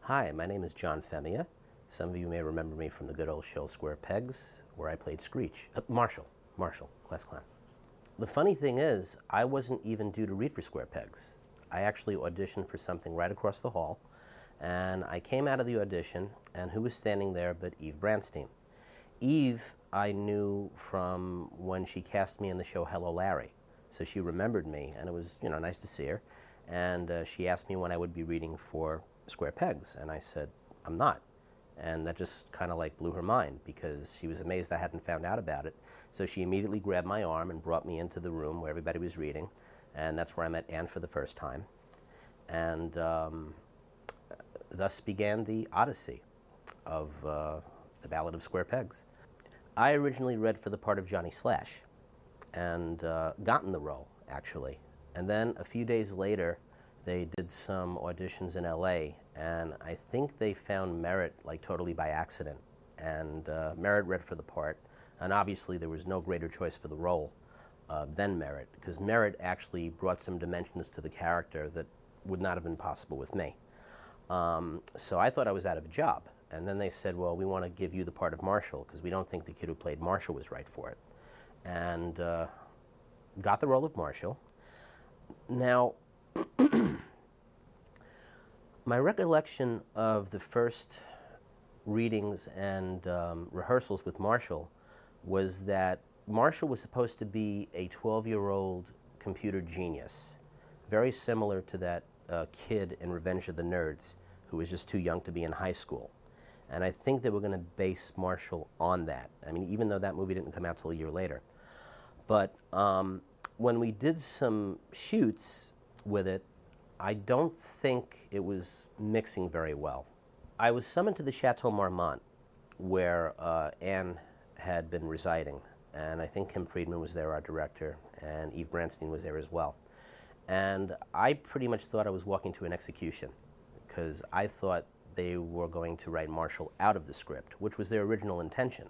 Hi, my name is John Femia. Some of you may remember me from the good old show Square Pegs, where I played Screech. Marshall, class clown. The funny thing is, I wasn't even due to read for Square Pegs. I actually auditioned for something right across the hall, and I came out of the audition, and who was standing there but Eve Branstein. Eve, I knew from when she cast me in the show Hello, Larry. So she remembered me, and it was, nice to see her. And she asked me when I would be reading for Square Pegs, and I said, I'm not. And that just kind of like blew her mind because she was amazed I hadn't found out about it. So she immediately grabbed my arm and brought me into the room where everybody was reading, and that's where I met Anne for the first time. And thus began the odyssey of the Ballad of Square Pegs. I originally read for the part of Johnny Slash and gotten the role, actually. And then a few days later, they did some auditions in LA, and I think they found Merritt like totally by accident. And Merritt read for the part, and obviously there was no greater choice for the role than Merritt, because Merritt actually brought some dimensions to the character that would not have been possible with me. So I thought I was out of a job. And then they said, well, we want to give you the part of Marshall, because we don't think the kid who played Marshall was right for it. And got the role of Marshall. Now, my recollection of the first readings and rehearsals with Marshall was that Marshall was supposed to be a 12-year-old computer genius, very similar to that kid in Revenge of the Nerds who was just too young to be in high school. And I think they were going to base Marshall on that. I mean, even though that movie didn't come out till a year later. But when we did some shoots with it, I don't think it was mixing very well. I was summoned to the Chateau Marmont, where Anne had been residing, and I think Kim Friedman was there, our director, and Eve Branstein was there as well. And I pretty much thought I was walking to an execution, because I thought they were going to write Marshall out of the script, which was their original intention.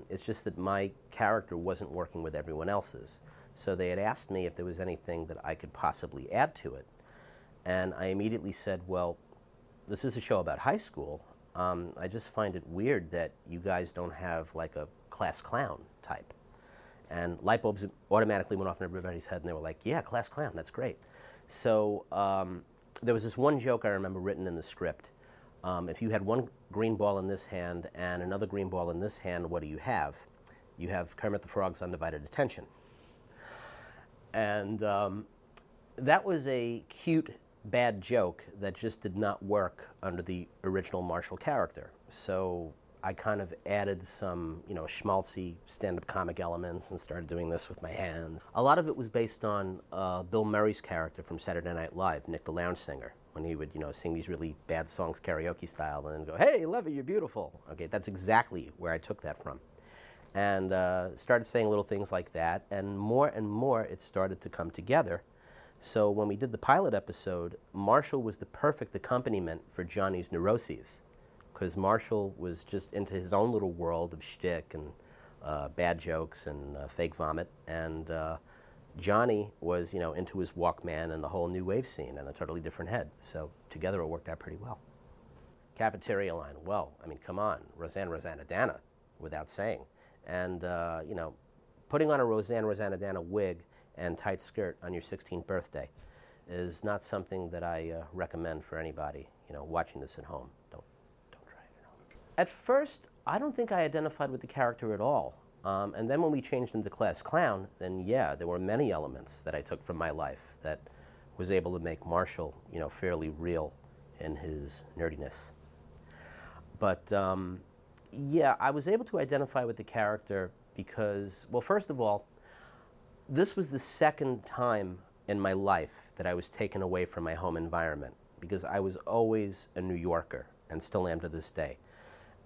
It's just that my character wasn't working with everyone else's. So they had asked me if there was anything that I could possibly add to it. And I immediately said, well, this is a show about high school. I just find it weird that you guys don't have like a class clown type. And light bulbs automatically went off in everybody's head, and they were like, yeah, class clown, that's great. So there was this one joke I remember written in the script. If you had one green ball in this hand and another green ball in this hand, what do you have? You have Kermit the Frog's undivided attention. And that was a cute, bad joke that just did not work under the original Marshall character. So I kind of added some, schmaltzy stand-up comic elements and started doing this with my hands. A lot of it was based on Bill Murray's character from Saturday Night Live, Nick the Lounge Singer, when he would, sing these really bad songs karaoke style and then go, hey, Levy, you're beautiful. Okay, that's exactly where I took that from. And started saying little things like that, and more it started to come together. So when we did the pilot episode, Marshall was the perfect accompaniment for Johnny's neuroses, because Marshall was just into his own little world of shtick and bad jokes and fake vomit, and Johnny was, into his Walkman and the whole new wave scene and a totally different head. So together it worked out pretty well. Cafeteria line, well, I mean, come on, Rosanna, without saying. And, putting on a Rosanna wig and tight skirt on your 16th birthday is not something that I recommend for anybody, watching this at home. Don't try it at home. At first, I don't think I identified with the character at all. And then when we changed into Class Clown, then yeah, there were many elements that I took from my life that was able to make Marshall, fairly real in his nerdiness. But, yeah, I was able to identify with the character because, well, first of all, this was the second time in my life that I was taken away from my home environment, because I was always a New Yorker and still am to this day.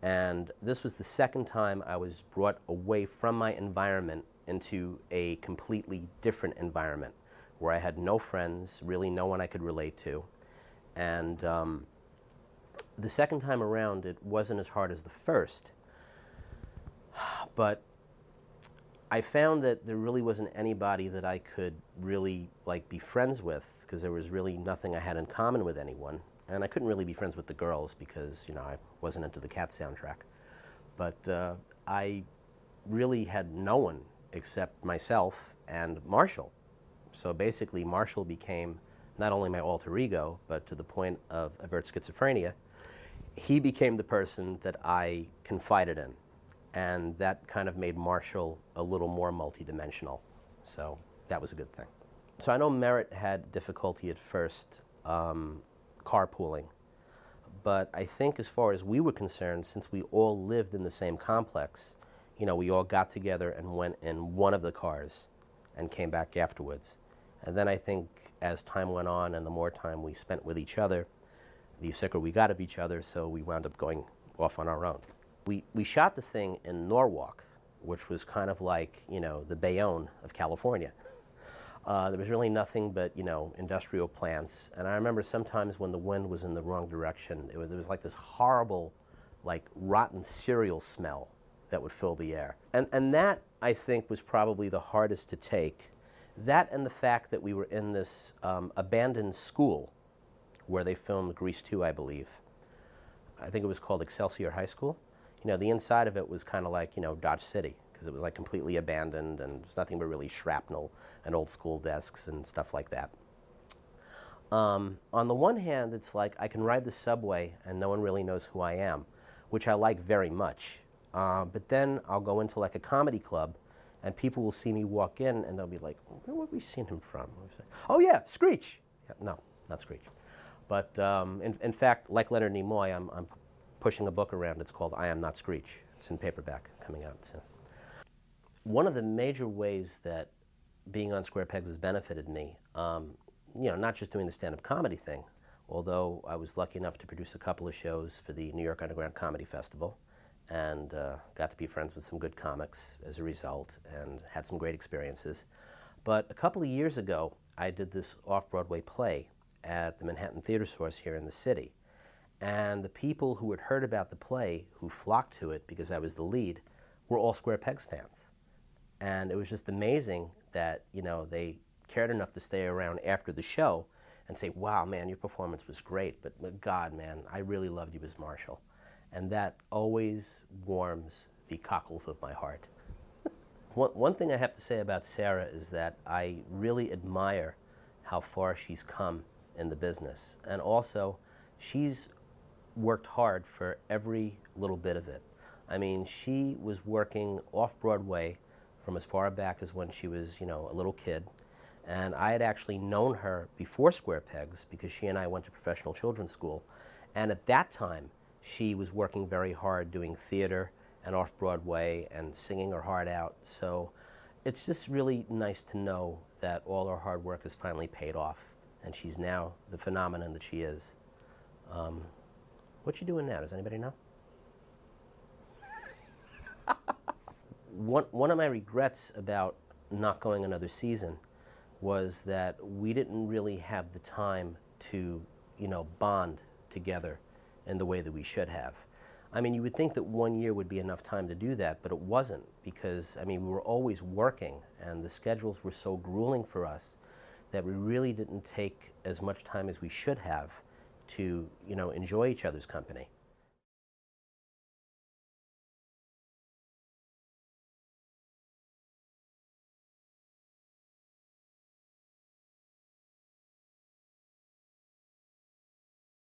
And this was the second time I was brought away from my environment into a completely different environment where I had no friends, really no one I could relate to. And the second time around, it wasn't as hard as the first. But I found that there really wasn't anybody that I could really be friends with, because there was really nothing I had in common with anyone. And I couldn't really be friends with the girls because, you know, I wasn't into the Cat soundtrack. But I really had no one except myself and Marshall. So basically, Marshall became not only my alter ego, but to the point of overt schizophrenia, he became the person that I confided in. And that kind of made Marshall a little more multidimensional. So that was a good thing. So I know Merritt had difficulty at first carpooling. But I think as far as we were concerned, since we all lived in the same complex, you know, we all got together and went in one of the cars and came back afterwards. And then I think as time went on and the more time we spent with each other, the sicker we got of each other, so we wound up going off on our own. We shot the thing in Norwalk, which was kind of like, you know, the Bayonne of California. There was really nothing but, you know, industrial plants. And I remember sometimes when the wind was in the wrong direction, there was like this horrible, like rotten cereal smell that would fill the air. And that, I think, was probably the hardest to take. That and the fact that we were in this abandoned school where they filmed Grease 2, I believe. I think it was called Excelsior High School. You know, the inside of it was kind of like, you know, Dodge City, because it was like completely abandoned and there's nothing but really shrapnel and old school desks and stuff like that. On the one hand, it's like I can ride the subway and no one really knows who I am, which I like very much. But then I'll go into like a comedy club and people will see me walk in and they'll be like, where have we seen him from? Oh yeah, Screech. Yeah, no, not Screech. But in fact, like Leonard Nimoy, I'm pushing a book around. It's called I Am Not Screech. It's in paperback, coming out soon. One of the major ways that being on Square Pegs has benefited me, you know, not just doing the stand-up comedy thing, although I was lucky enough to produce a couple of shows for the New York Underground Comedy Festival and got to be friends with some good comics as a result and had some great experiences. But a couple of years ago, I did this off-Broadway play at the Manhattan Theater Source here in the city. And the people who had heard about the play, who flocked to it because I was the lead, were all Square Pegs fans. And it was just amazing that, you know, they cared enough to stay around after the show and say, wow, man, your performance was great, but God, man, I really loved you as Marshall. And that always warms the cockles of my heart. One thing I have to say about Sarah is that I really admire how far she's come in the business. And also, she's worked hard for every little bit of it. I mean, she was working off-Broadway from as far back as when she was, you know, a little kid. And I had actually known her before Square Pegs because she and I went to professional children's school. And at that time, she was working very hard doing theater and off-Broadway and singing her heart out. So it's just really nice to know that all her hard work has finally paid off. And she's now the phenomenon that she is. What you doing now? Does anybody know? One of my regrets about not going another season was that we didn't really have the time to, you know, bond together in the way that we should have. I mean, you would think that 1 year would be enough time to do that, but it wasn't because, I mean, we were always working and the schedules were so grueling for us that we really didn't take as much time as we should have to, you know, enjoy each other's company.